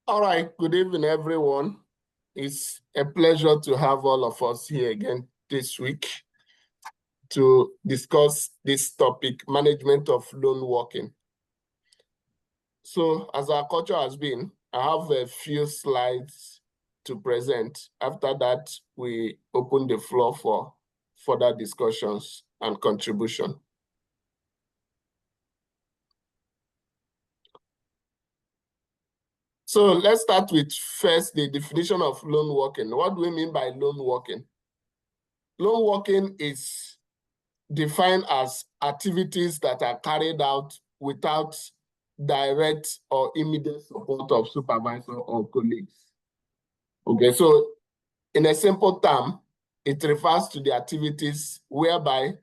All right, good evening, everyone. It's a pleasure to have all of us here again this week to discuss this topic, management of lone working. So, as our culture has been, I have a few slides to present. After that, we open the floor for further discussions and contribution. So let's start with first the definition of lone working. What do we mean by lone working? Lone working is defined as activities that are carried out without direct or immediate support of supervisor or colleagues. Okay, so in a simple term, it refers to the activities whereby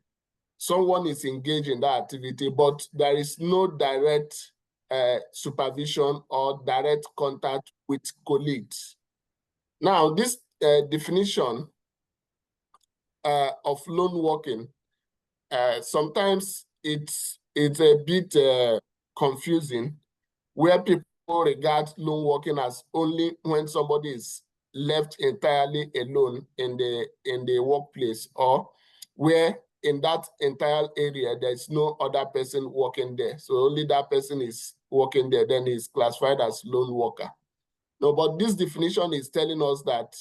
someone is engaged in that activity, but there is no direct supervision or direct contact with colleagues. Now, this definition of lone working, sometimes it's a bit confusing, where people regard lone working as only when somebody is left entirely alone in the workplace, or where in that entire area there's no other person working there, so only that person is working there, then is classified as lone worker. No, but this definition is telling us that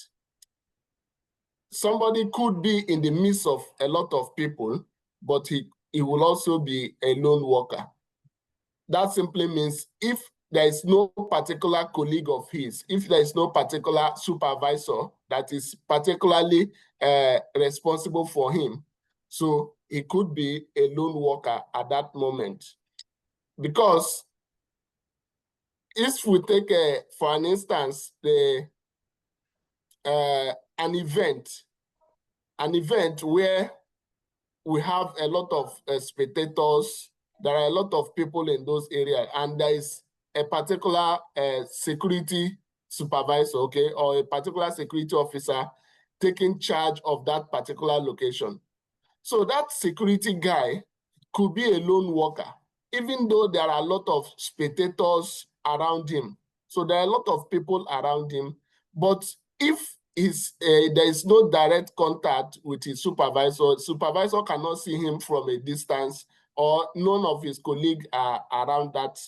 somebody could be in the midst of a lot of people, but he will also be a lone worker. That simply means if there is no particular colleague of his, if there is no particular supervisor that is particularly responsible for him, so he could be a lone worker at that moment. Because if we take, for an instance, an event where we have a lot of spectators, there are a lot of people in those areas, and there is a particular security supervisor, okay, or a particular security officer taking charge of that particular location. So that security guy could be a lone worker, even though there are a lot of spectators around him. So there are a lot of people around him, but if there is no direct contact with his supervisor cannot see him from a distance, or none of his colleagues are around that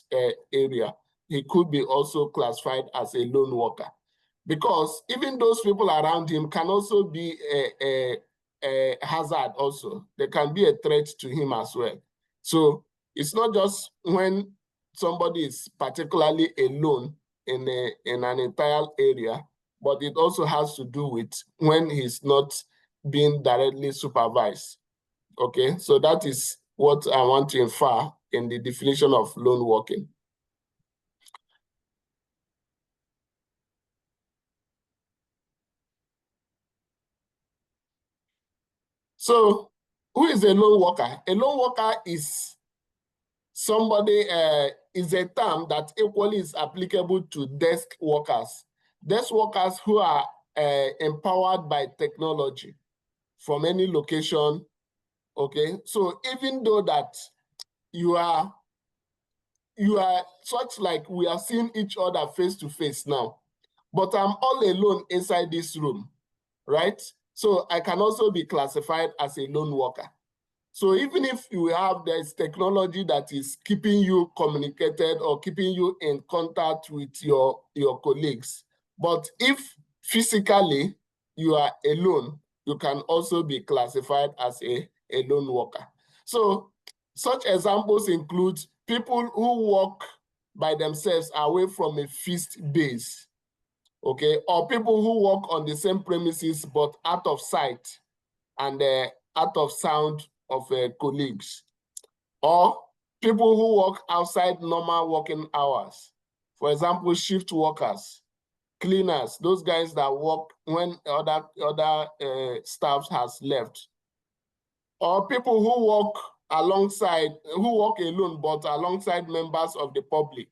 area, he could be also classified as a lone worker. Because even those people around him can also be a hazard also. They can be a threat to him as well. So it's not just when somebody is particularly alone in an entire area, but it also has to do with when he's not being directly supervised. Okay, so that is what I want to infer in the definition of lone working. So who is a lone worker? A lone worker is somebody, is a term that equally is applicable to desk workers. Desk workers who are empowered by technology from any location, okay? So even though that you are such like we are seeing each other face to face now, but I'm all alone inside this room, right? So I can also be classified as a lone worker. So even if there's technology that is keeping you communicated or keeping you in contact with your colleagues, but if physically you are alone, you can also be classified as a lone worker. So such examples include people who work by themselves away from a fixed base, okay, or people who work on the same premises but out of sight and out of sound of colleagues, or people who work outside normal working hours. For example, shift workers, cleaners, those guys that work when other staff has left, or people who work alone but alongside members of the public.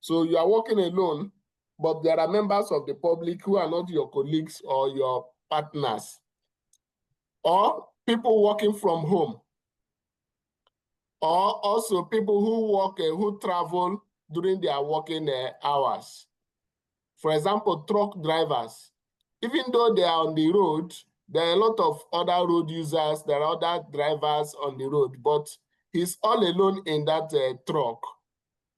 So you are working alone, but there are members of the public who are not your colleagues or your partners, or people working from home, or also people who work, who travel during their working hours. For example, truck drivers, even though they are on the road, there are a lot of other road users, there are other drivers on the road, but he's all alone in that truck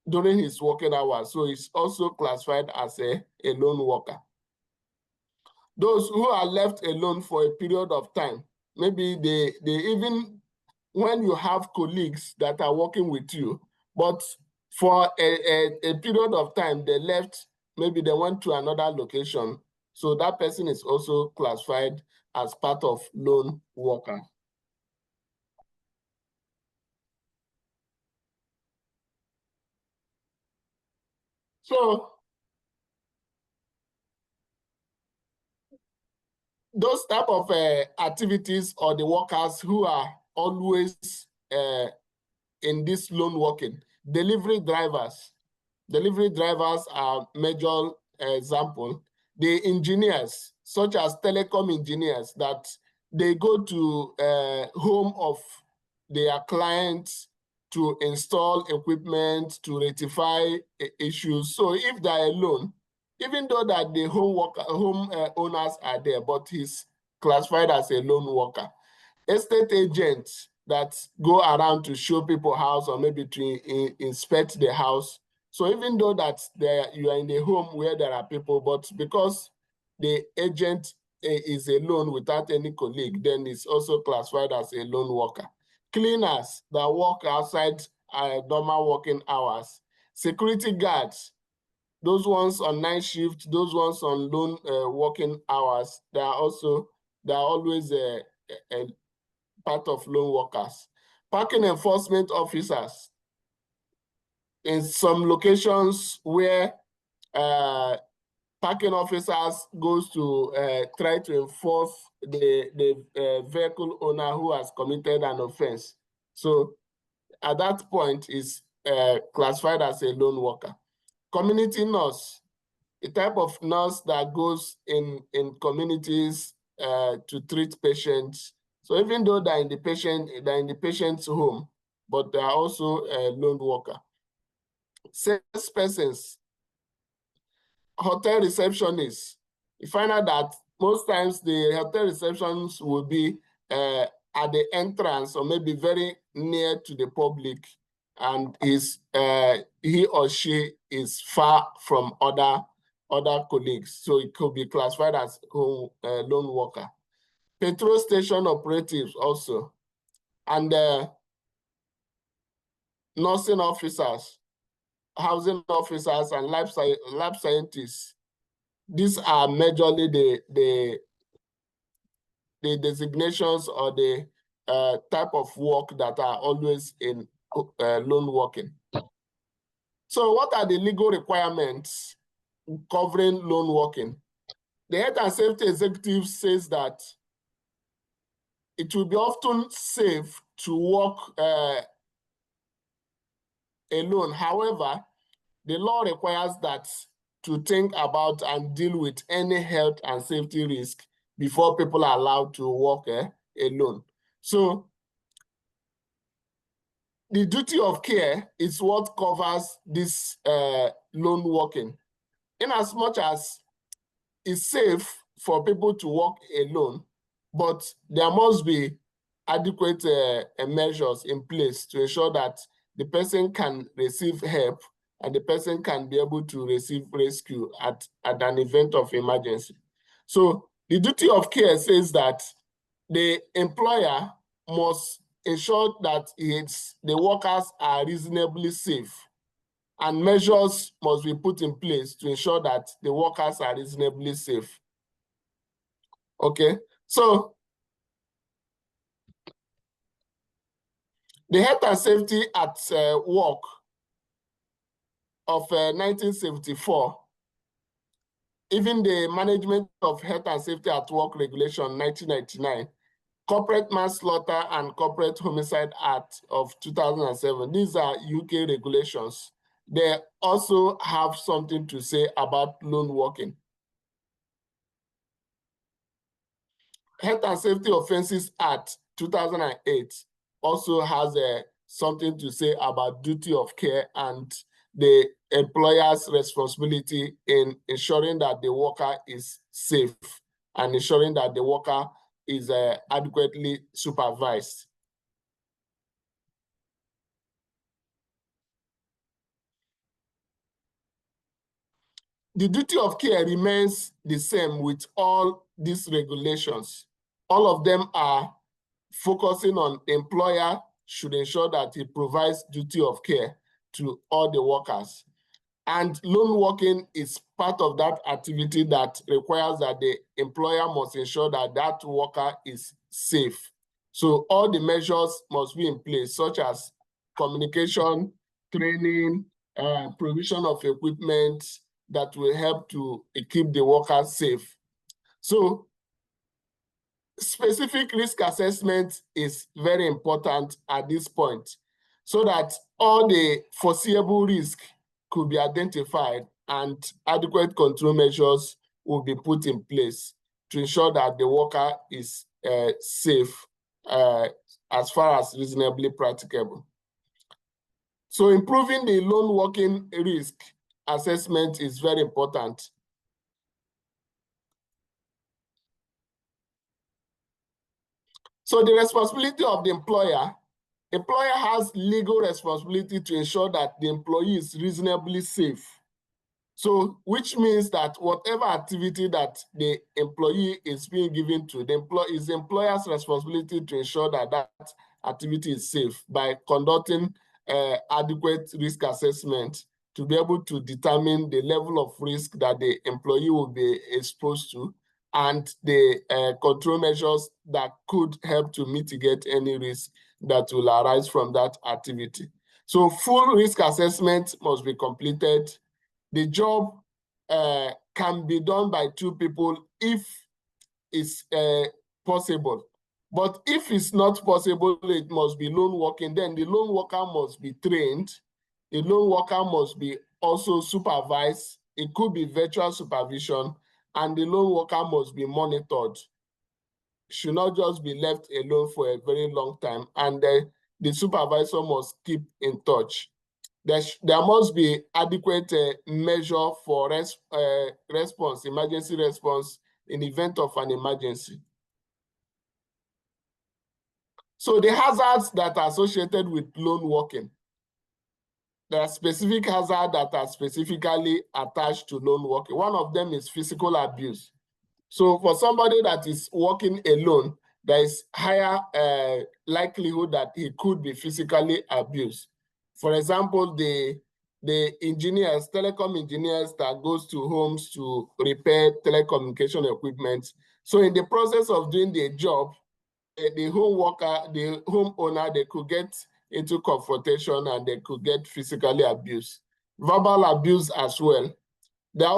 during his working hours. So he's also classified as a lone worker. Those who are left alone for a period of time, maybe they even, when you have colleagues that are working with you, but for a period of time, they left, maybe they went to another location. So that person is also classified as part of lone worker. So those type of activities, or the workers who are always in this lone working, delivery drivers. Delivery drivers are major example. The engineers, such as telecom engineers, that they go to home of their clients to install equipment, to rectify issues. So if they're alone, even though that the home owners are there, but he's classified as a lone worker. Estate agents that go around to show people house, or maybe to inspect the house. So even though that you are in a home where there are people, but because the agent is alone without any colleague, then it's also classified as a lone worker. Cleaners that work outside normal working hours. Security guards, those ones on night shift, those ones on lone working hours, they are always a part of lone workers. Parking enforcement officers, in some locations where parking officers goes to try to enforce the vehicle owner who has committed an offense. So at that point is classified as a lone worker. Community nurse, a type of nurse that goes in communities to treat patients. So even though they're in the patient's home, but they are also a lone worker. Salespersons, hotel receptionists. You find out that most times the hotel receptions will be at the entrance, or maybe very near to the public, and he or she is far from other colleagues. So it could be classified as lone worker. Petrol station operatives also, and nursing officers, housing officers, and lab scientists. These are majorly the designations, or the type of work that are always in lone working. So what are the legal requirements covering lone working? The health and safety executive says that it will be often safe to work alone. However, the law requires that to think about and deal with any health and safety risk before people are allowed to work alone. So the duty of care is what covers this lone working. In as much as it's safe for people to work alone, but there must be adequate measures in place to ensure that the person can receive help and the person can be able to receive rescue at an event of emergency. So the duty of care says that the employer must ensure that the workers are reasonably safe, and measures must be put in place to ensure that the workers are reasonably safe. Okay, so the Health and Safety at Work of 1974, even the Management of Health and Safety at Work Regulation 1999, Corporate Manslaughter and Corporate Homicide Act of 2007, these are UK regulations. They also have something to say about lone working. Health and Safety Offences Act 2008 also has something to say about duty of care and the employer's responsibility in ensuring that the worker is safe and ensuring that the worker is adequately supervised. The duty of care remains the same with all these regulations. All of them are focusing on employer should ensure that he provides duty of care to all the workers. And lone working is part of that activity that requires that the employer must ensure that that worker is safe. So all the measures must be in place, such as communication, training, provision of equipment that will help to keep the workers safe. So specific risk assessment is very important at this point so that all the foreseeable risk could be identified and adequate control measures will be put in place to ensure that the worker is safe as far as reasonably practicable. So improving the lone working risk assessment is very important. So the responsibility of the employer has legal responsibility to ensure that the employee is reasonably safe. So, which means that whatever activity that the employee is being given to, is the employer's responsibility to ensure that that activity is safe by conducting adequate risk assessment to be able to determine the level of risk that the employee will be exposed to and the control measures that could help to mitigate any risk that will arise from that activity. So full risk assessment must be completed. The job can be done by two people if it's possible. But if it's not possible, it must be lone working. Then the lone worker must be trained. The lone worker must be also supervised. It could be virtual supervision, and the lone worker must be monitored. Should not just be left alone for a very long time, and the supervisor must keep in touch. There must be adequate measure for response, emergency response in the event of an emergency. So the hazards that are associated with lone working, there are specific hazards that are specifically attached to lone working. One of them is physical abuse. So for somebody that is working alone, there is higher likelihood that he could be physically abused. For example, the engineers, telecom engineers that goes to homes to repair telecommunication equipment. So in the process of doing the job, the home worker, the homeowner, they could get into confrontation and they could get physically abused. Verbal abuse as well. There's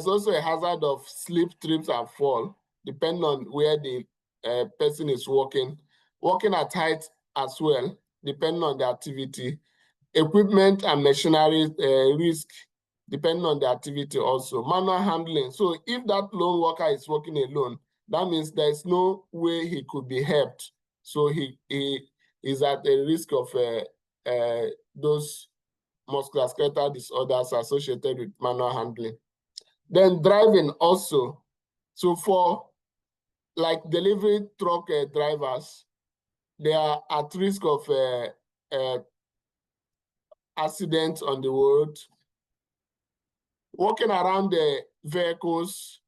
also a hazard of slip, trips, and fall, depending on where the person is working. Working at height as well, depending on the activity. Equipment and machinery risk, depending on the activity also. Manual handling. So if that lone worker is working alone, that means there is no way he could be helped. So he is at a risk of those musculoskeletal disorders associated with manual handling. Then driving also. So for like delivery truck drivers, they are at risk of accidents on the road. Walking around the vehicles,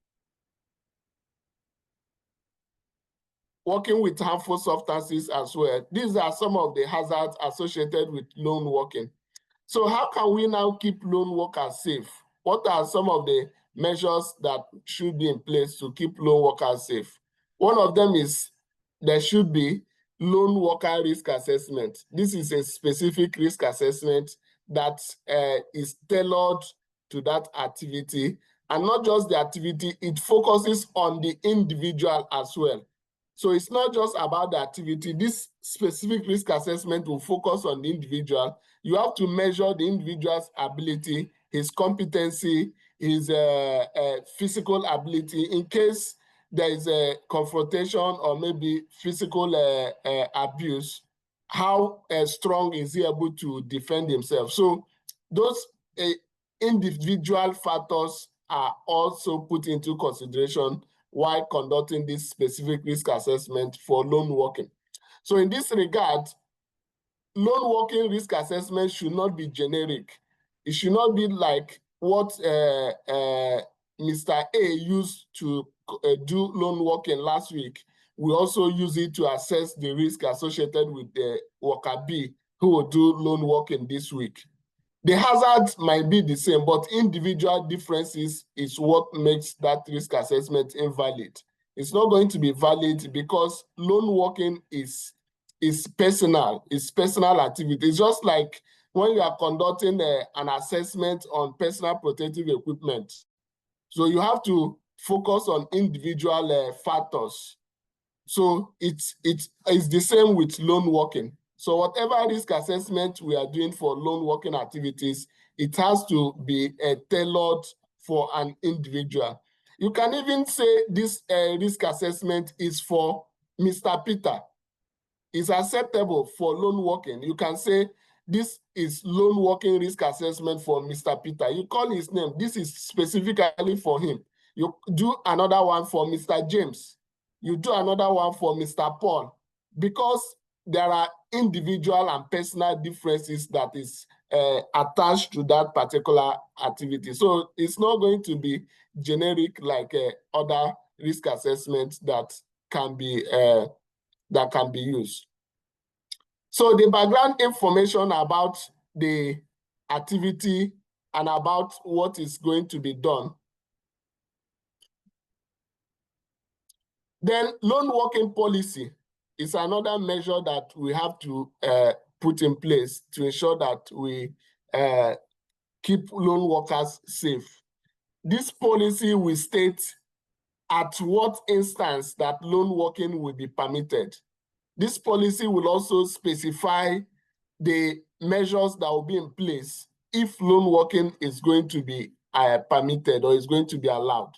working with harmful substances as well. These are some of the hazards associated with lone working. So how can we now keep lone workers safe? What are some of the measures that should be in place to keep lone workers safe? One of them is there should be lone worker risk assessment. This is a specific risk assessment that is tailored to that activity, and not just the activity, it focuses on the individual as well. So it's not just about the activity. This specific risk assessment will focus on the individual. You have to measure the individual's ability, his competency, his physical ability in case there is a confrontation or maybe physical abuse. How strong is he able to defend himself? So those individual factors are also put into consideration while conducting this specific risk assessment for loan working. So in this regard, loan working risk assessment should not be generic. It should not be like what Mr. A used to do loan working last week. We also use it to assess the risk associated with the worker B who will do loan working this week. The hazard might be the same, but individual differences is what makes that risk assessment invalid. It's not going to be valid because loan working is personal, it's personal activity. It's just like when you are conducting an assessment on personal protective equipment. So you have to focus on individual factors. So it's the same with loan working. So whatever risk assessment we are doing for loan working activities, it has to be tailored for an individual. You can even say this risk assessment is for Mr. Peter. It's acceptable for loan working. You can say this is loan working risk assessment for Mr. Peter. You call his name. This is specifically for him. You do another one for Mr. James. You do another one for Mr. Paul, because there are individual and personal differences that is attached to that particular activity. So it's not going to be generic like other risk assessments that can be used. So the background information about the activity and about what is going to be done. Then loan working policy is another measure that we have to put in place to ensure that we keep loan workers safe. This policy will state at what instance that loan working will be permitted. This policy will also specify the measures that will be in place if loan working is going to be permitted or is going to be allowed.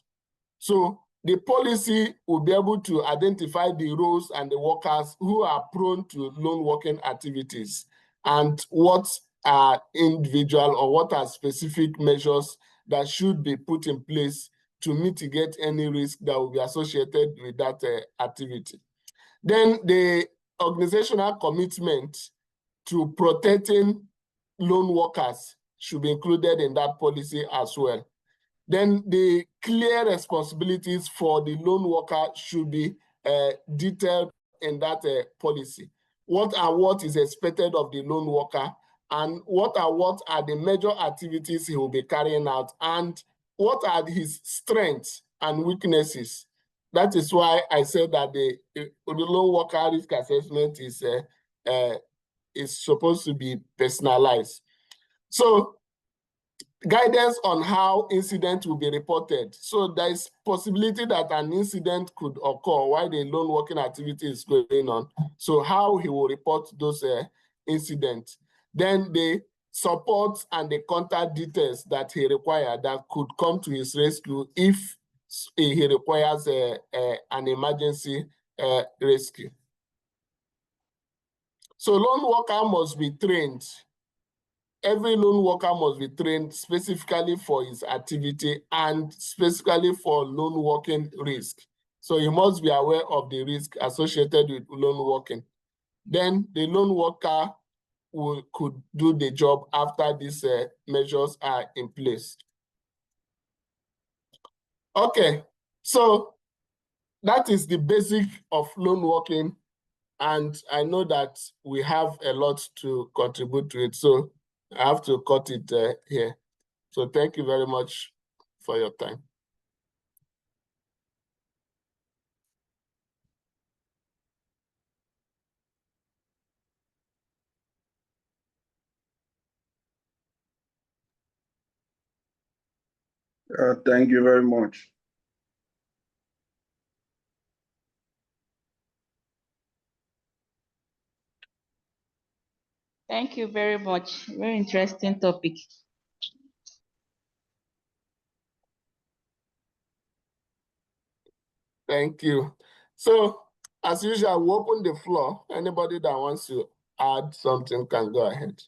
So the policy will be able to identify the roles and the workers who are prone to loan working activities and what are individual or what are specific measures that should be put in place to mitigate any risk that will be associated with that activity. Then the organizational commitment to protecting loan workers should be included in that policy as well. Then the clear responsibilities for the loan worker should be detailed in that policy. What is expected of the loan worker, and what are the major activities he will be carrying out, and what are his strengths and weaknesses. That is why I said that the loan worker risk assessment is supposed to be personalized. So guidance on how incident will be reported. So there is possibility that an incident could occur while the loan working activity is going on. So how he will report those incidents. Then the support and the contact details that he requires that could come to his rescue if he requires an emergency rescue. So loan worker must be trained. Every loan worker must be trained specifically for his activity and specifically for loan working risk. So he must be aware of the risk associated with loan working. Then the loan worker could do the job after these measures are in place. Okay, so that is the basic of loan working, and I know that we have a lot to contribute to it, so I have to cut it here. So thank you very much for your time. Thank you very much. Thank you very much. Very interesting topic. Thank you. So, as usual, we open the floor. Anybody that wants to add something can go ahead.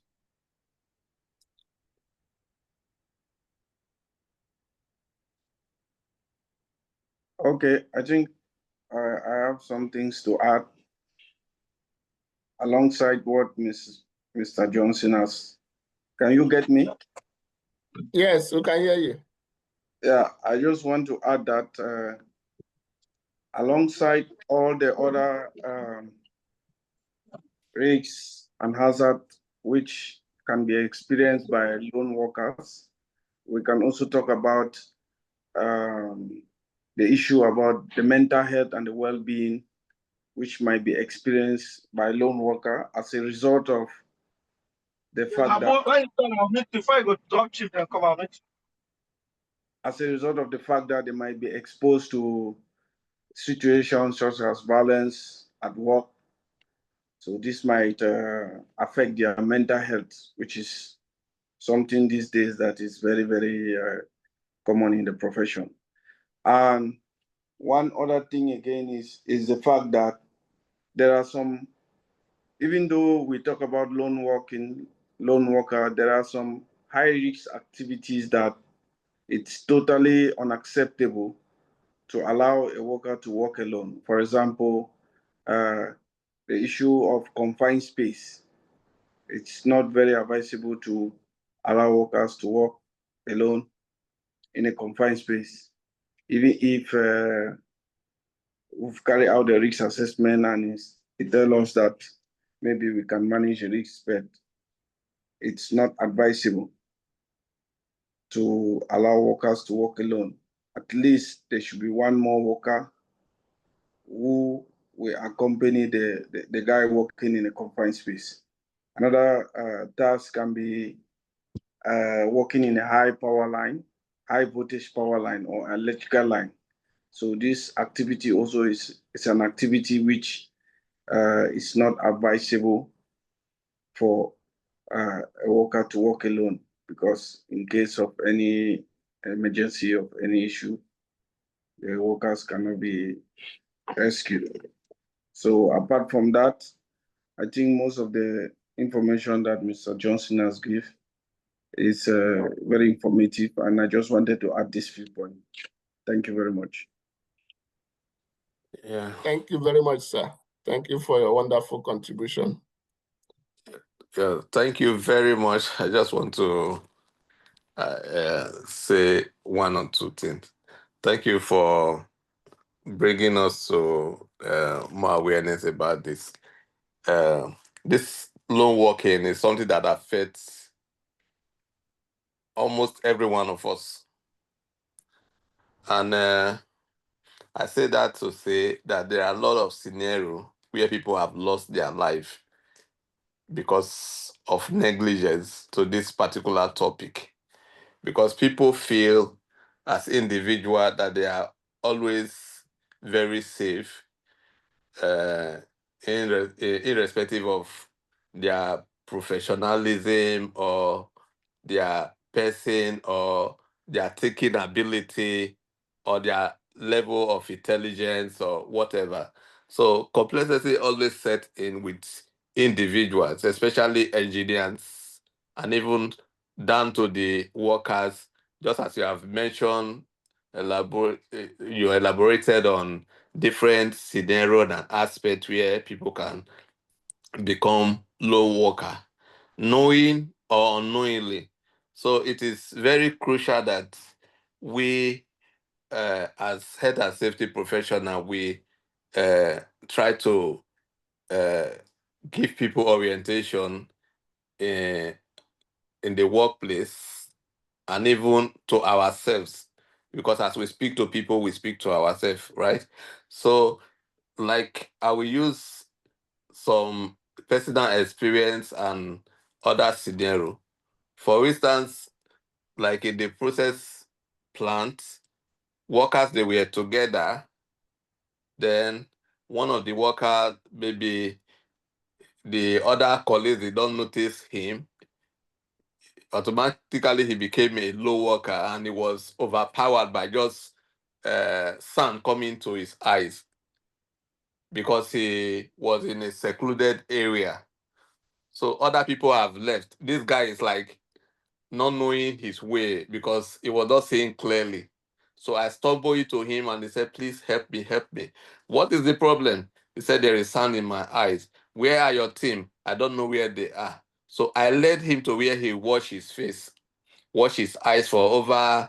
Okay, I think I have some things to add alongside what Mr. Johnson has. Can you get me? Yes, we can hear you. Yeah, I just want to add that alongside all the other risks and hazards which can be experienced by lone workers, we can also talk about um, the issue about the mental health and the well-being which might be experienced by lone worker as a result of the fact that they might be exposed to situations such as violence at work. So this might affect their mental health, which is something these days that is very, very common in the profession. And one other thing again is the fact that there are some, even though we talk about lone worker, there are some high risk activities that it's totally unacceptable to allow a worker to work alone. For example, the issue of confined space. It's not very advisable to allow workers to work alone in a confined space. Even if we've carried out the risk assessment and it tells us that maybe we can manage the risk, but it's not advisable to allow workers to work alone. At least there should be one more worker who will accompany the guy working in a confined space. Another task can be working in a high power line, high voltage power line or electrical line. So this activity also is an activity which is not advisable for a worker to work alone, because in case of any emergency of any issue, the workers cannot be rescued. So apart from that, I think most of the information that Mr. Johnson has given is very informative, and I just wanted to add this few points. Thank you very much. Yeah. Thank you very much, sir. Thank you for your wonderful contribution. Yeah, thank you very much. I just want to say one or two things. Thank you for bringing us to more awareness about this. This lone working is something that affects almost every one of us. And I say that to say that there are a lot of scenarios where people have lost their life because of negligence to this particular topic. Because people feel as individuals that they are always very safe, irrespective of their professionalism or their person or their thinking ability or their level of intelligence or whatever. So complexity always set in with individuals, especially engineers, and even down to the workers, just as you have mentioned, you elaborated on different scenarios and aspects where people can become low worker, knowing or unknowingly. So it is very crucial that we, as health and safety professional, we try to uh, give people orientation in the workplace and even to ourselves, because as we speak to people, we speak to ourselves, right? So, like, I will use some personal experience and other scenario. For instance, like in the process plant, workers they were together, then one of the workers, maybe the other colleagues, they don't notice him. Automatically, he became a low worker and he was overpowered by just sun coming to his eyes because he was in a secluded area. So other people have left. This guy is like not knowing his way because he was not seeing clearly. So I stumbled into him and he said, please help me, help me. What is the problem? He said, there is sand in my eyes. Where are your team? I don't know where they are. So I led him to where he washed his face, washed his eyes for over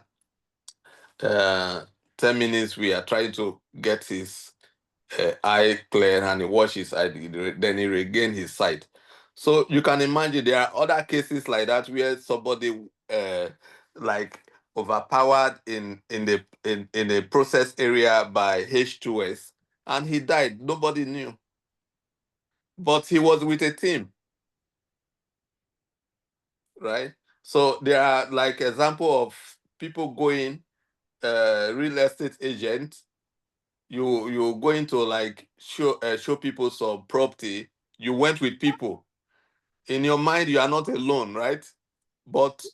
10 minutes. We are trying to get his eye clear and he washed his eye. Then he regained his sight. So you can imagine there are other cases like that where somebody like overpowered in the process area by H2S and he died. Nobody knew. But he was with a team, right? So there are like example of people going real estate agent. You going to like show people some property. You went with people. In your mind, you are not alone, right? But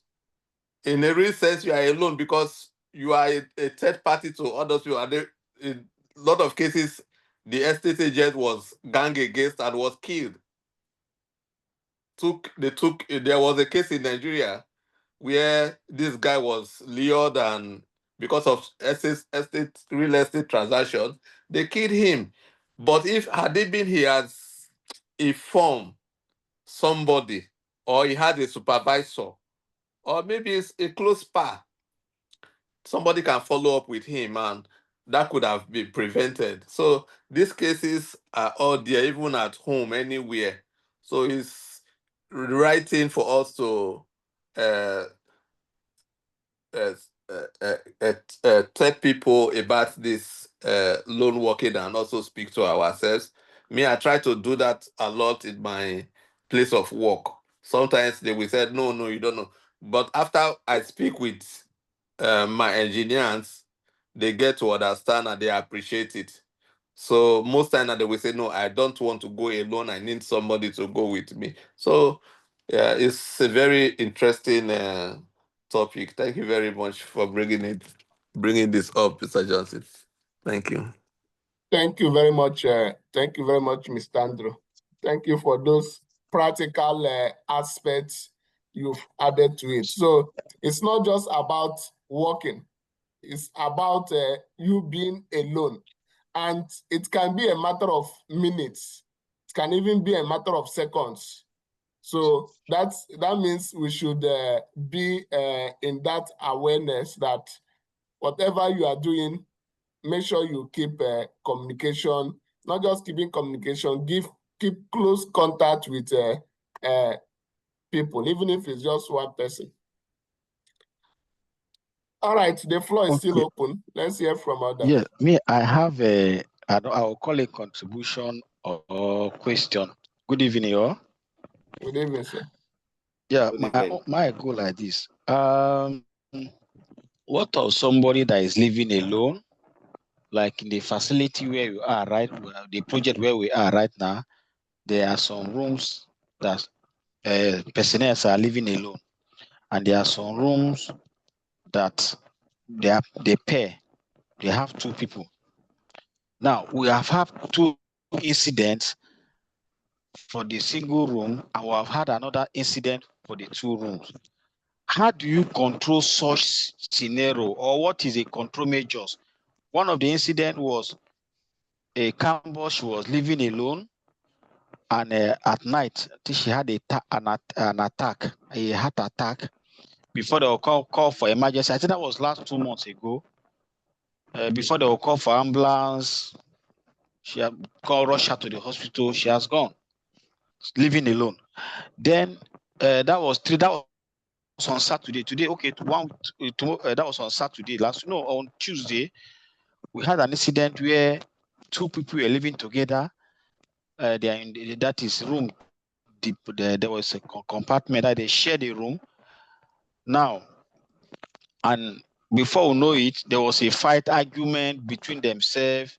in a real sense, you are alone because you are a third party to others. You are there. In a lot of cases, the estate agent was gang against and was killed. There was a case in Nigeria where this guy was lured and because of real estate transactions, they killed him. But if had it been he has informed somebody or he had a supervisor or maybe it's a close par, somebody can follow up with him and that could have been prevented. So these cases are all there, even at home, anywhere. So it's right thing for us to uh, uh, tell people about this loan working and also speak to ourselves. Me, I try to do that a lot in my place of work. Sometimes they will say, no, you don't know. But after I speak with my engineers, they get to understand and they appreciate it. So most times they will say, no, I don't want to go alone. I need somebody to go with me. So yeah, it's a very interesting topic. Thank you very much for bringing this up, Mr. Johnson. Thank you. Thank you very much. Thank you very much, Mr. Andrew. Thank you for those practical aspects you've added to it. So it's not just about working. It's about you being alone. And it can be a matter of minutes. It can even be a matter of seconds. So that means we should be in that awareness that whatever you are doing, make sure you keep communication, not just keeping communication, keep close contact with people, even if it's just one person. All right, the floor is still open. Let's hear from others. Yeah, I have I'll call it contribution or question. Good evening, all. Good evening, sir. Yeah, Good evening. my goal like this. What of somebody that is living alone, like in the facility where you are, right? The project where we are right now, there are some rooms that personnel are living alone, and there are some rooms that they pair. They have two people. Now we have had two incidents for the single room, and we have had another incident for the two rooms. How do you control such scenario, or what is a control measures? One of the incident was a Campbell, she was living alone, and at night she had an attack, a heart attack. Before they will call for emergency, I think that was last 2 months ago. Before they will call for ambulance, she had called rush her to the hospital. She has gone, living alone. Then that was on Saturday. Today, okay, that was on Saturday. On Tuesday, we had an incident where two people were living together. They are in that is room. There was a compartment that they shared a room. Now, and before we know it, there was a fight argument between themselves.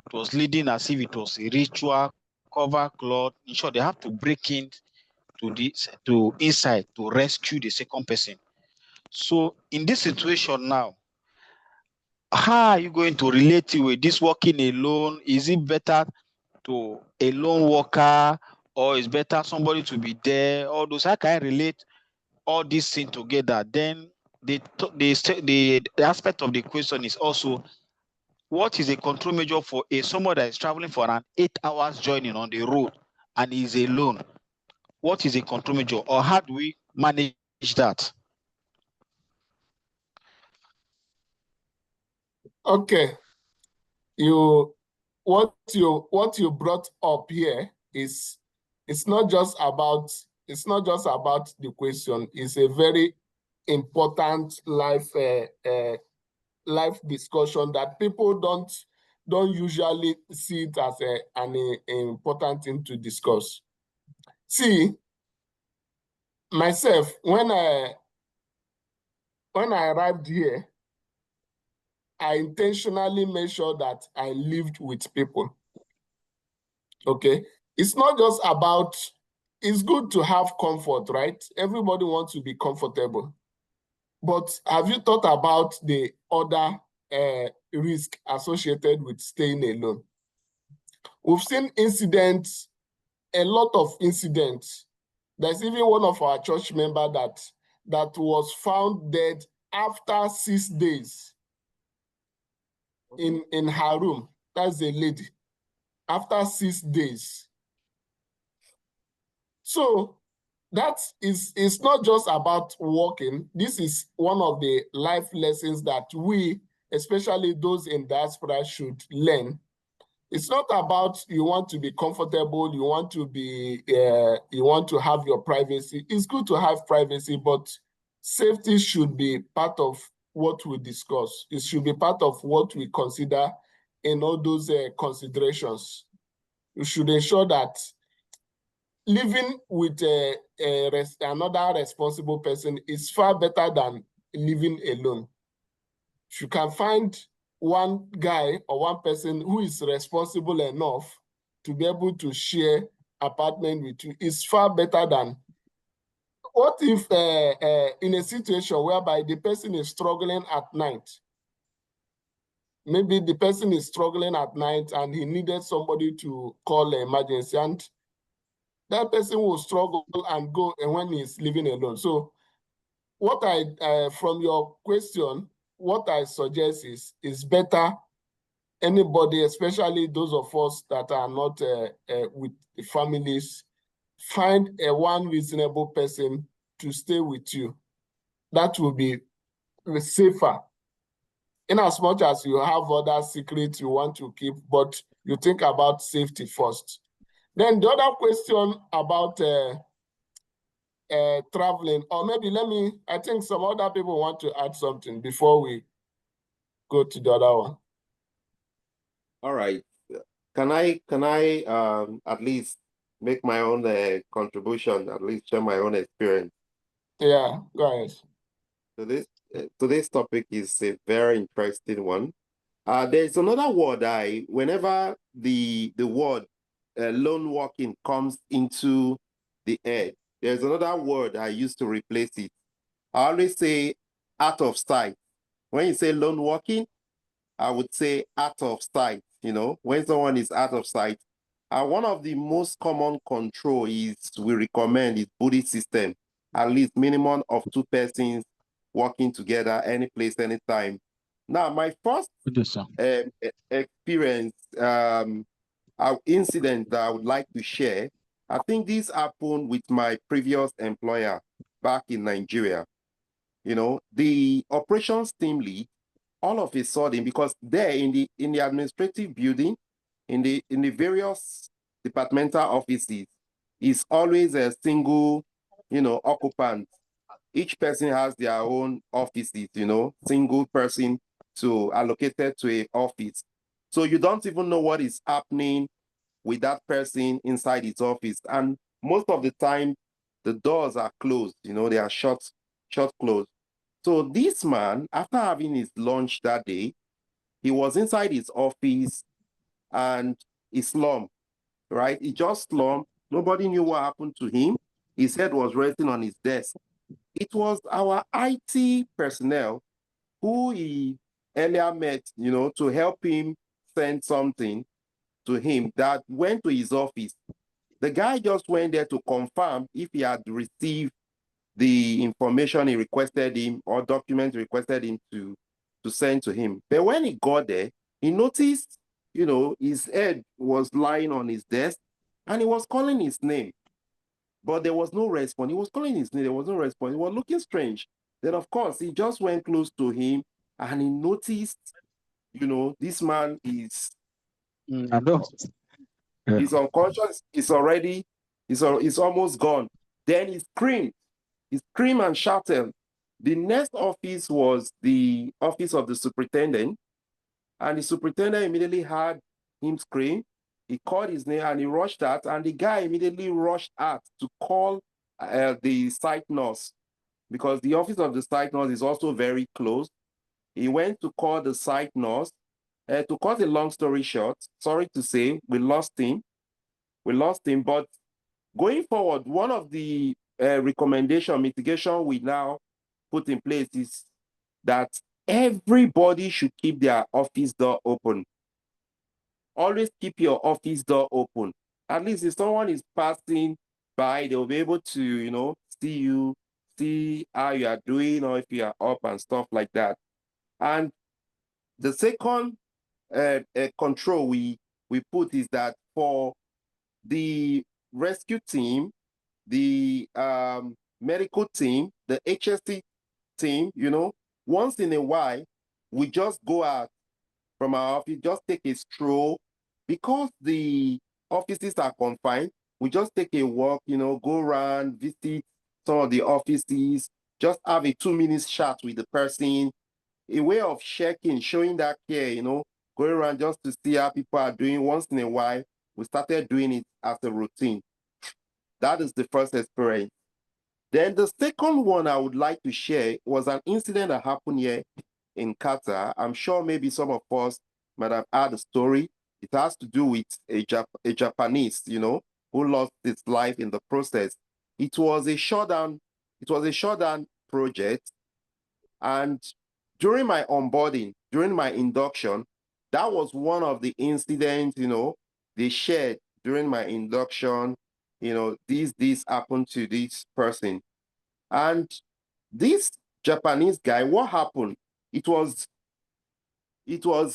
It was leading as if it was a ritual, cover cloth. In short, they have to break in to inside to rescue the second person. So in this situation now, how are you going to relate with this working alone? Is it better to a lone worker, or is better somebody to be there? All those, how can I relate all these things together? Then the aspect of the question is also, what is a control measure for someone that is traveling for around 8 hours journeying on the road and is alone? What is a control measure, or how do we manage that? Okay, what you brought up here is it's not just about the question. It's a very important life discussion that people don't usually see it as an important thing to discuss. See, myself, when I arrived here, I intentionally made sure that I lived with people. Okay, it's not just about, it's good to have comfort, right? Everybody wants to be comfortable. But have you thought about the other risk associated with staying alone? We've seen incidents, a lot of incidents. There's even one of our church members that was found dead after 6 days in her room. That's a lady. After 6 days. So that is, it's not just about walking. This is one of the life lessons that we, especially those in diaspora, should learn. It's not about you want to be comfortable, you want to have your privacy. It's good to have privacy, but safety should be part of what we discuss. It should be part of what we consider in all those considerations. We should ensure that living with another responsible person is far better than living alone. If you can find one guy or one person who is responsible enough to be able to share apartment with you, it's far better than. What if in a situation whereby the person is struggling at night? Maybe the person is struggling at night and he needed somebody to call an emergency, and that person will struggle and go and when he's living alone. So what from your question, what I suggest is better anybody, especially those of us that are not with families, find one reasonable person to stay with you. That will be safer. In as much as you have other secrets you want to keep, but you think about safety first. Then the other question about traveling, or maybe I think some other people want to add something before we go to the other one. All right. Can I at least make my own contribution, at least share my own experience? Yeah, go ahead. So today's topic is a very interesting one. There's another word whenever the word lone walking comes into the air, there's another word I use to replace it. I always say out of sight. When you say lone walking, I would say out of sight, when someone is out of sight. One of the most common control we recommend is buddy system, at least minimum of 2 persons working together, any place, anytime. Now, my first experience, incident that I would like to share, I think this happened with my previous employer back in Nigeria. The operations team lead, all of a sudden, because there in the administrative building, in the various departmental offices, is always a single, occupant. Each person has their own offices, single person allocated to an office. So you don't even know what is happening with that person inside his office. And most of the time, the doors are closed, they are shut closed. So this man, after having his lunch that day, he was inside his office and he slumped, right? He just slumped. Nobody knew what happened to him. His head was resting on his desk. It was our IT personnel who he earlier met, to help him send something to him, that went to his office. The guy just went there to confirm if he had received the information he requested him or documents requested him to send to him. But when he got there, he noticed, you know, his head was lying on his desk and he was calling his name, but there was no response. He was calling his name, there was no response. He was looking strange. Then, of course, he just went close to him and he noticed, you know, this man is I know. he's unconscious, he's almost gone. Then he screamed and shouted. The next office was the office of the superintendent, and the superintendent immediately heard him scream. He called his name and he rushed out, and the guy immediately rushed out to call the site nurse, because the office of the site nurse is also very close. He went to call the site nurse. To cut a long story short, sorry to say, we lost him. But going forward, one of the mitigation we now put in place is that everybody should keep their office door open. Always keep your office door open. At least if someone is passing by, they'll be able to, you know, see you, see how you are doing, or if you are up and stuff like that. And the second control we put is that for the rescue team, the medical team, the HSC team, you know, once in a while, we just go out from our office, just take a stroll. Because the offices are confined, we just take a walk, you know, go around, visit some of the offices, just have a 2 minute chat with the person, a way of checking, showing that care, you know, going around just to see how people are doing once in a while. We started doing it as a routine. That is the first experience. Then the second one I would like to share was an incident that happened here in Qatar. I'm sure maybe some of us might have heard the story. It has to do with a Japanese, you know, who lost his life in the process. It was a shutdown project. And during my onboarding, during my induction, that was one of the incidents, you know, they shared during my induction, you know, this happened to this person. And this Japanese guy, what happened? It was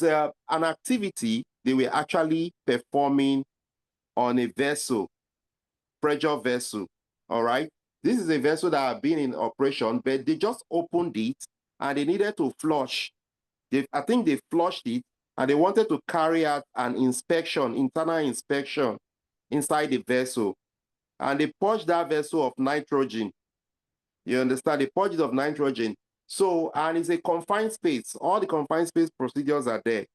an activity they were actually performing on a vessel, pressure vessel, all right? This is a vessel that had been in operation, but they just opened it and they needed to flush. I think they flushed it and they wanted to carry out an inspection, internal inspection inside the vessel. And they purged that vessel of nitrogen. You understand? They purged it of nitrogen. So, and it's a confined space. All the confined space procedures are there.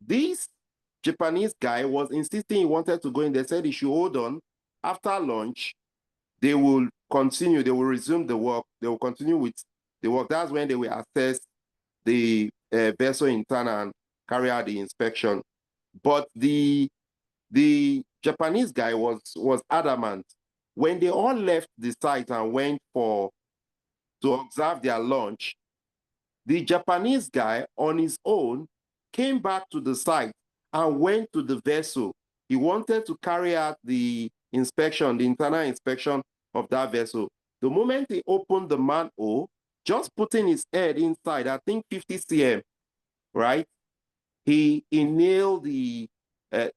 This Japanese guy was insisting he wanted to go in. They said he should hold on. After lunch, they will continue. They will resume the work. They will continue with the work. That's when they will assess the vessel internal and carry out the inspection. But the Japanese guy was adamant. When they all left the site and went to observe their lunch, the Japanese guy on his own came back to the site and went to the vessel. He wanted to carry out the inspection, the internal inspection of that vessel. The moment he opened the manhole, just putting his head inside, I think 50 cm, right? He inhaled the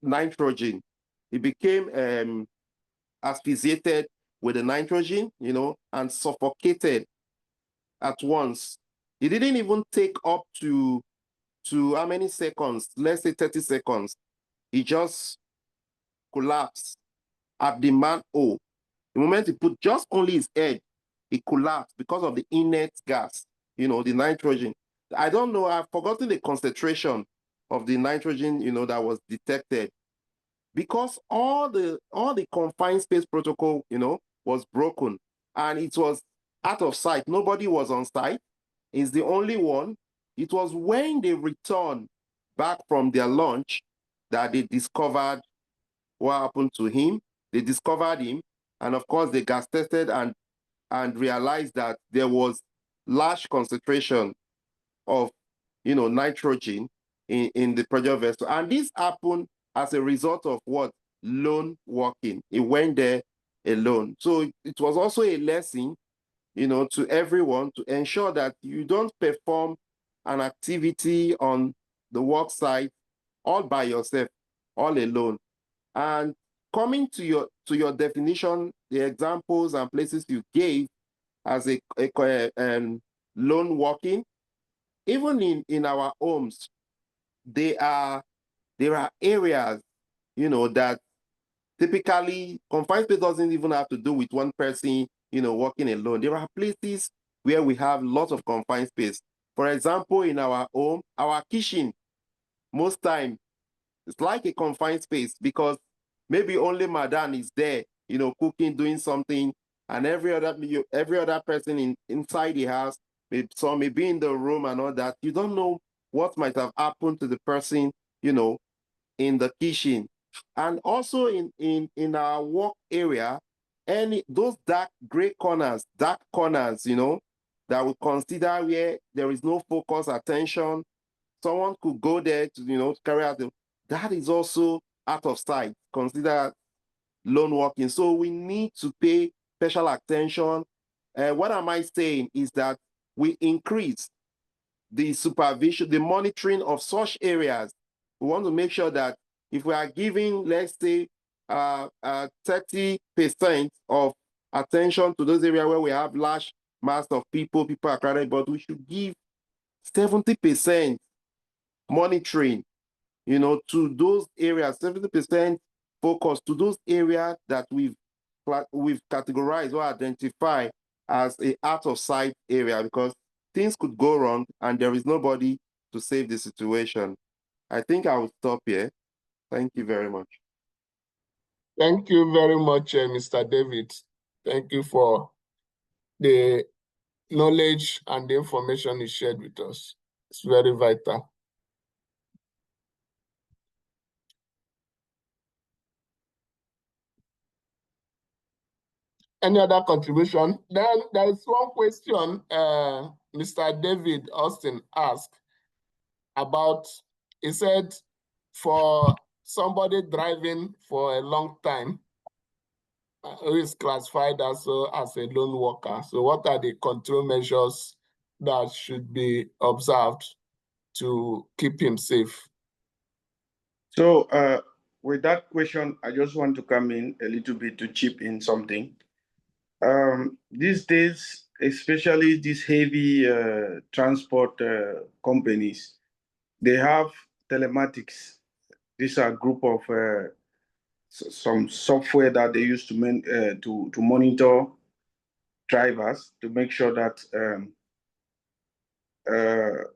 nitrogen. He became asphyxiated with the nitrogen, you know, and suffocated at once. It didn't even take up to how many seconds? Let's say 30 seconds. He just collapsed at the manhole. The moment he put just only his head, he collapsed because of the inert gas, you know, the nitrogen. I don't know, I've forgotten the concentration of the nitrogen, you know, that was detected. Because all the confined space protocol, you know, was broken and it was out of sight. Nobody was on site. He's the only one. It was when they returned back from their lunch that they discovered what happened to him. They discovered him, and of course they gas tested and realized that there was large concentration of, you know, nitrogen in the pressure vessel. And this happened as a result of what? Lone walking. He went there alone. So it was also a lesson to everyone to ensure that you don't perform an activity on the work site all by yourself, all alone. And coming to your definition, the examples and places you gave as a lone working, even in our homes, there are areas, that typically confined space doesn't even have to do with one person, working alone. There are places where we have lots of confined space. For example, in our home, our kitchen, most time, it's like a confined space because maybe only madam is there, cooking, doing something, and every other person inside the house, some may be in the room and all that. You don't know what might have happened to the person, in the kitchen. And also in our work area, those dark corners, that we consider where there is no focus, attention, someone could go there to, carry out that is also out of sight, consider lone working. So we need to pay special attention. What am I saying is that we increase the supervision, the monitoring of such areas. We want to make sure that if we are giving, let's say, 30% of attention to those areas where we have large mass of people are crowded, but we should give 70% monitoring, to those areas, 70% focus to those areas that we've categorized or identified as a out of sight area, because things could go wrong and there is nobody to save the situation. I think I will stop here. Thank you very much. Thank you very much, Mr. David. Thank you for the knowledge and the information you shared with us. It's very vital. Any other contribution? Then there is one question Mr. David Austin asked about, he said, for somebody driving for a long time, who is classified as a lone worker. So what are the control measures that should be observed to keep him safe? So with that question, I just want to come in a little bit to chip in something. These days, especially these heavy transport companies, they have telematics. These are a group of some software that they use to monitor drivers to make sure that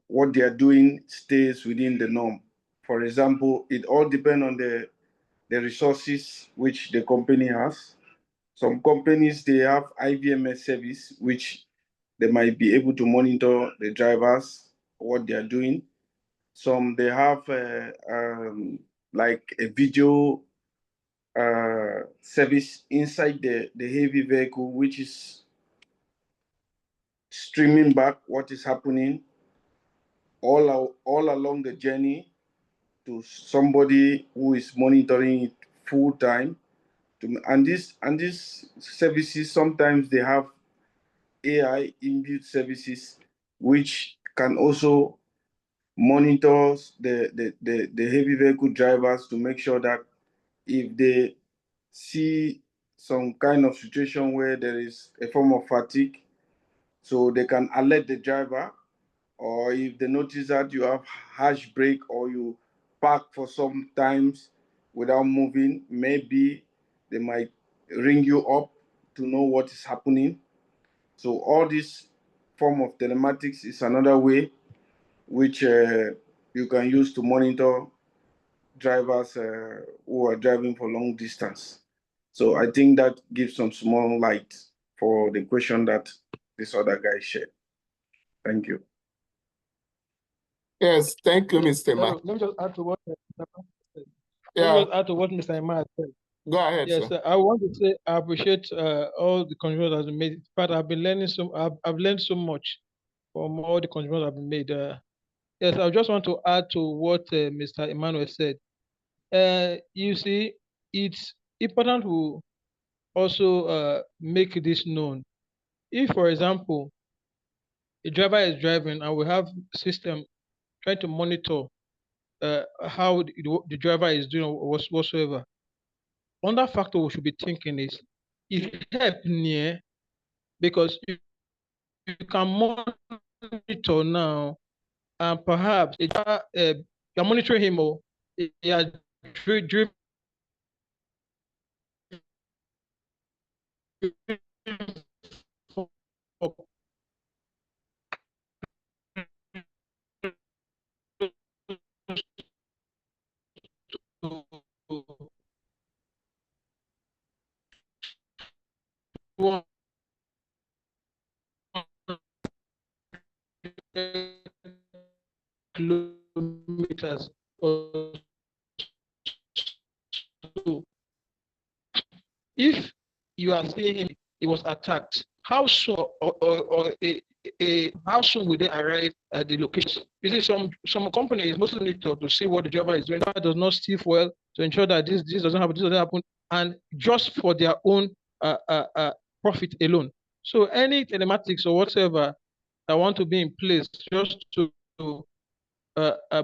what they are doing stays within the norm. For example, it all depends on the resources which the company has. Some companies, they have IVMS service, which they might be able to monitor the drivers, what they are doing. Some, they have like a video service inside the heavy vehicle, which is streaming back what is happening all along the journey to somebody who is monitoring it full time. And these services, sometimes they have AI inbuilt services which can also monitor the heavy vehicle drivers to make sure that if they see some kind of situation where there is a form of fatigue, so they can alert the driver. Or if they notice that you have harsh brake or you park for some times without moving, maybe they might ring you up to know what is happening. So all this form of telematics is another way which you can use to monitor drivers who are driving for long distance. So I think that gives some small light for the question that this other guy shared. Thank you. Yes, thank you, Mr. Ma. Let me just add to what Mr. Emma said. Go ahead, yes, sir. I want to say I appreciate all the contributions that have been made. But I've been learning I've learned so much from all the contributions that have been made. Yes, I just want to add to what Mr. Emmanuel said. You see, it's important to also make this known. if, for example, a driver is driving and we have system trying to monitor how the driver is doing or whatsoever, another factor we should be thinking is help near, because you can monitor now, and perhaps you're monitoring him, or you're driven kilometers or so. If you are saying he was attacked, how soon how soon will they arrive at the location? You see, some companies mostly need to see what the driver is doing. The driver does not steal fuel to ensure that this doesn't happen, this doesn't happen, and just for their own profit alone. So any telematics or whatever that want to be in place just to uh, uh,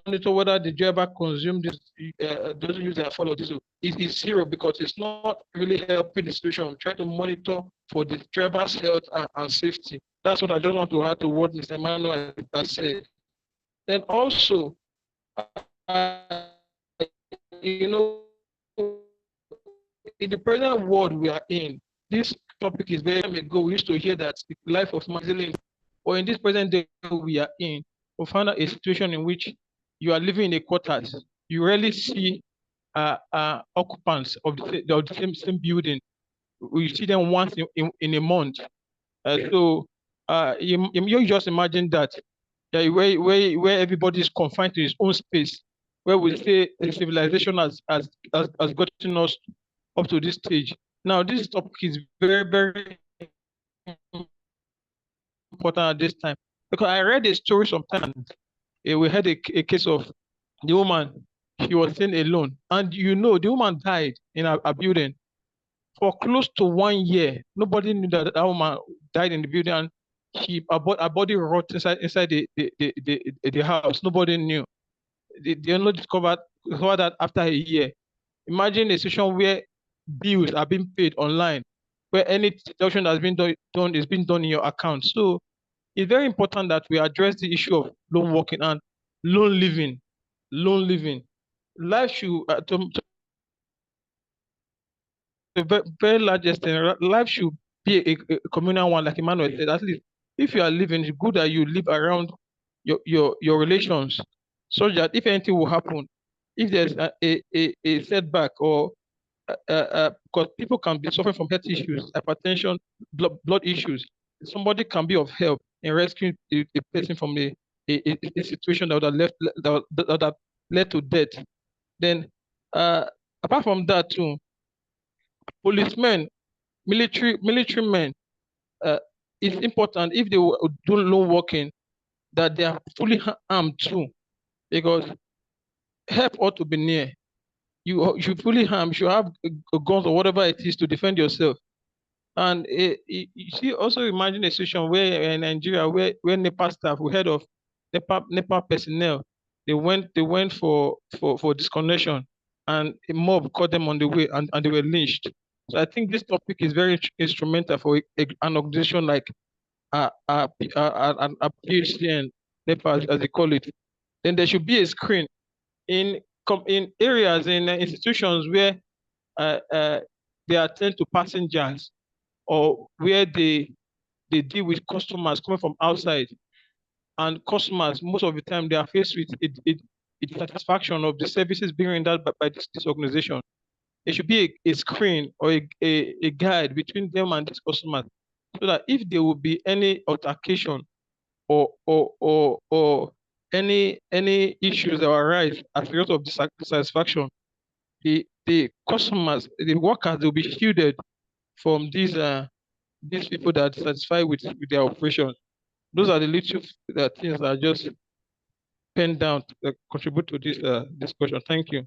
monitor whether the driver consumed this, doesn't use their follow this, is zero, because it's not really helping the situation. Try to monitor for the driver's health and safety. That's what I just want to add to what Mr. Emmanuel has said. Then also, uh, you know, in the present world we are in, this topic is very long ago. We used to hear that the life of man, or in this present day we are in, we find out a situation in which you are living in a quarters. You rarely see occupants of the same building. We see them once in a month. You just imagine that, where everybody is confined to his own space, where we say the civilization has gotten us up to this stage. Now, this topic is very, very important at this time, because I read a story sometime. We had a case of the woman. She was staying alone, and the woman died in a building for close to 1 year. Nobody knew that woman died in the building, and her body rot inside the house. Nobody knew. They only discovered that after a year. Imagine a situation where bills are being paid online, where any deduction that's been done is being done in your account. So it's very important that we address the issue of lone working and lone living. Lone living. Life should, to a very large extent, life should be a communal one, like Emmanuel said. At least if you are living, it's good that you live around your relations, so that if anything will happen, if there's a setback, or because people can be suffering from health issues, hypertension, blood issues. Somebody can be of help in rescuing a person from a situation that would have that would have led to death. Then, apart from that too, policemen, military men, uh, it's important if they do lone working, that they are fully armed too, because help ought to be near. You should fully armed, you should have guns or whatever it is to defend yourself. And you see, also imagine a situation where in Nigeria, where NEPA staff, we heard of NEPA personnel, they went for disconnection, and a mob caught them on the way, and they were lynched. So I think this topic is very instrumental for an organization like PHCN, NEPA as they call it. Then there should be a screen in in areas, in institutions where uh, uh, they attend to passengers, or where they deal with customers coming from outside. And customers, most of the time, they are faced with a dissatisfaction of the services being rendered by this organization. There should be a screen or a guide between them and these customers, so that if there will be any altercation, or any issues that arise as a result of dissatisfaction, the customers, the workers, will be shielded from these people that are satisfied with their operation. Those are the little things that are just penned down to contribute to this discussion. Thank you.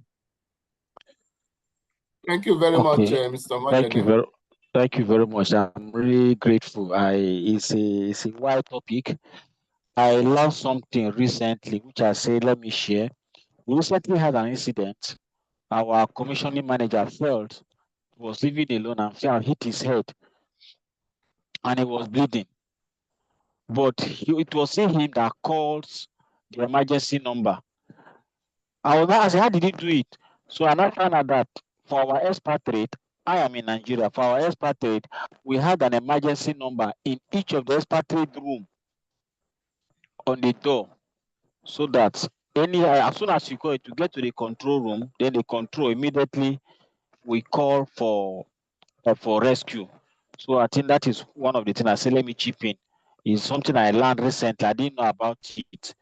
Thank you very much, Okay. Mr. Thank you Mojede. thank you very much. I'm really grateful. It's a wide topic. I learned something recently, which I say, let me share. We recently had an incident. Our commissioning manager felt he was living alone and fell and hit his head, and he was bleeding. But it was him that called the emergency number. I was not asking, how did he do it? So I now found out that for our expatriate, I am in Nigeria. For our expatriate, we had an emergency number in each of the expatriate room on the door, so that as soon as you call it to get to the control room, then the control immediately we call for rescue. So I think that is one of the things I say. Let me chip in. Is something I learned recently. I didn't know about it.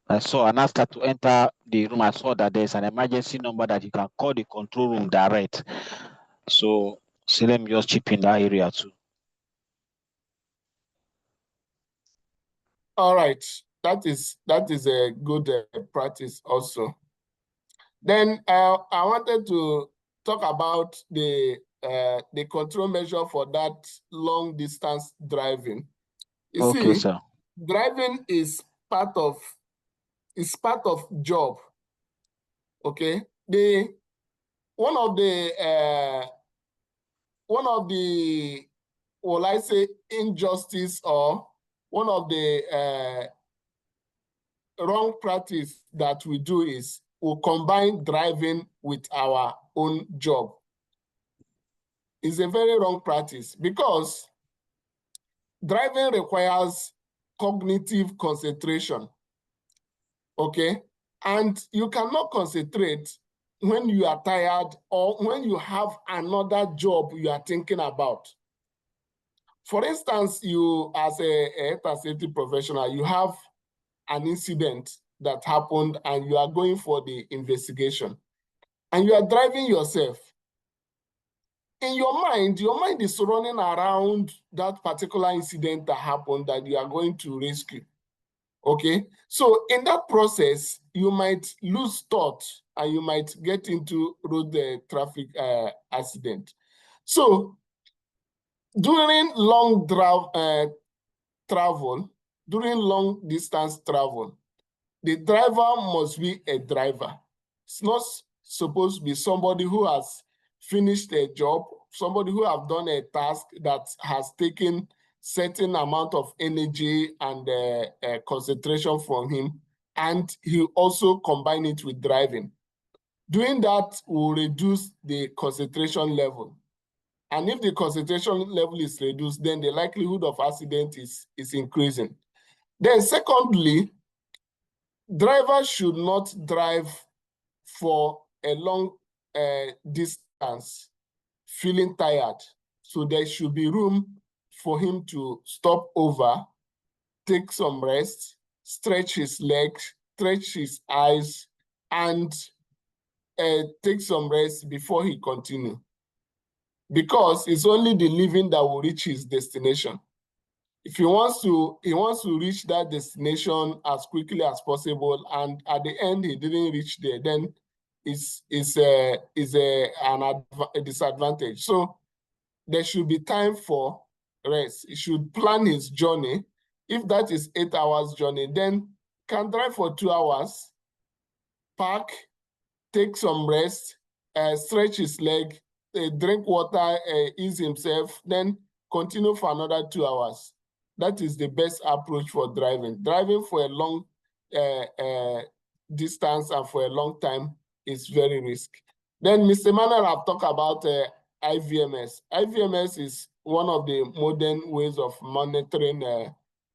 I saw, and after to enter the room, I saw that there's an emergency number that you can call the control room direct. So let me just chip in that area too. All right, that is a good practice also. Then I wanted to talk about the control measure for that long distance driving. You Okay, see, sir. driving is part of job. Okay, one of the will I say injustice, or one of the wrong practice that we do is we combine driving with our own job. It's a very wrong practice because driving requires cognitive concentration, okay? And you cannot concentrate when you are tired or when you have another job you are thinking about. For instance, you as a health and safety professional, you have an incident that happened and you are going for the investigation and you are driving yourself. In your mind is running around that particular incident that happened that you are going to rescue. Okay, so in that process, you might lose thought and you might get into road traffic accident. So during during long distance travel, the driver must be a driver. It's not supposed to be somebody who has finished a job, somebody who have done a task that has taken certain amount of energy and concentration from him, and he also combine it with driving. Doing that will reduce the concentration level. And if the concentration level is reduced, then the likelihood of accident is increasing. Then secondly, drivers should not drive for a long distance feeling tired. So there should be room for him to stop over, take some rest, stretch his legs, stretch his eyes, and take some rest before he continue. Because it's only the living that will reach his destination. If he wants to reach that destination as quickly as possible, and at the end he didn't reach there, then it's a disadvantage. So there should be time for rest. He should plan his journey. If that is 8 hours journey, then can drive for 2 hours, park, take some rest, stretch his leg, drink water, ease himself, then continue for another 2 hours. That is the best approach for driving. Driving for a long distance and for a long time is very risky. Then Mr. Manuel have talked about IVMS. IVMS is one of the modern ways of monitoring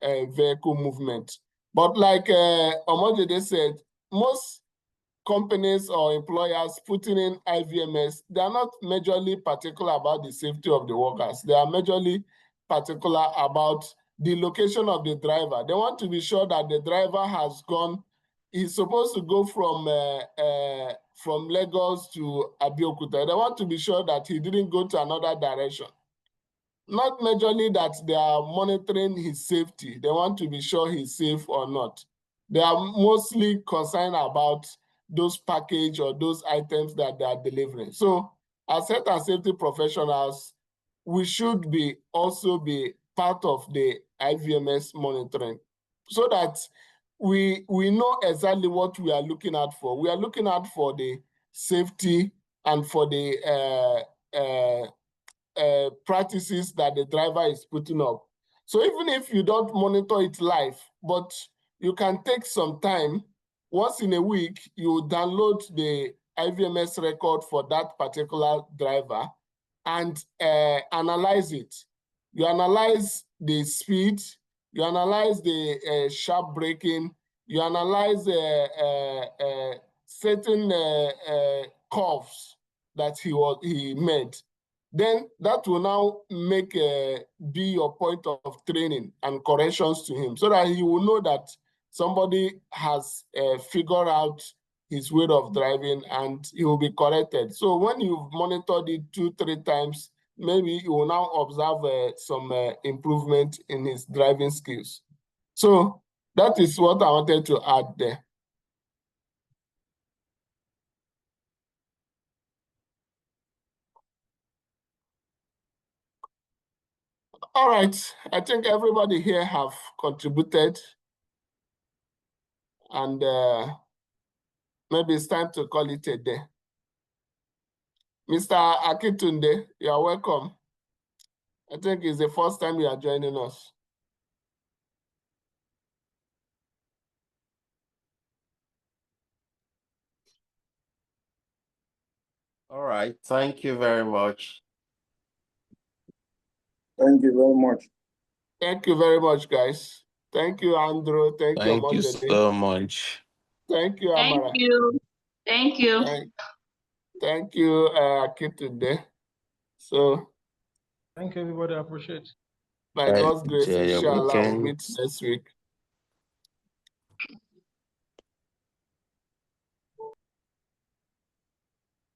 vehicle movement. But like Omojede said, most companies or employers putting in IVMS, they are not majorly particular about the safety of the workers. They are majorly particular about the location of the driver. They want to be sure that the driver has gone, he's supposed to go from Lagos to Abeokuta. They want to be sure that he didn't go to another direction. Not majorly that they are monitoring his safety. They want to be sure he's safe or not. They are mostly concerned about those package or those items that they are delivering. So as health and safety professionals, we should also be part of the IVMS monitoring so that we know exactly what we are looking at for. We are looking at for the safety and for the practices that the driver is putting up. So even if you don't monitor it live, but you can take some time, once in a week, you download the IVMS record for that particular driver and analyze it. You analyze the speed, you analyze the sharp braking, you analyze certain curves that he made. Then that will now be your point of training and corrections to him so that he will know that somebody has figured out his way of driving and he will be corrected. So when you've monitored it 2-3 times, maybe you will now observe some improvement in his driving skills. So that is what I wanted to add there. All right, I think everybody here have contributed, and maybe it's time to call it a day. Mr. Akitunde, you are welcome. I think it's the first time you are joining us. All right, thank you very much. Thank you very much. Thank you very much, guys. Thank you, Andrew. Thank you, Thank you Amandine. so much. Thank you, Thank Amara. you. Thank you. Thank you, Akitunde. So, Thank you, everybody. I appreciate it. by Right. God's grace, Enjoy your inshallah, we'll weekend. meet next week.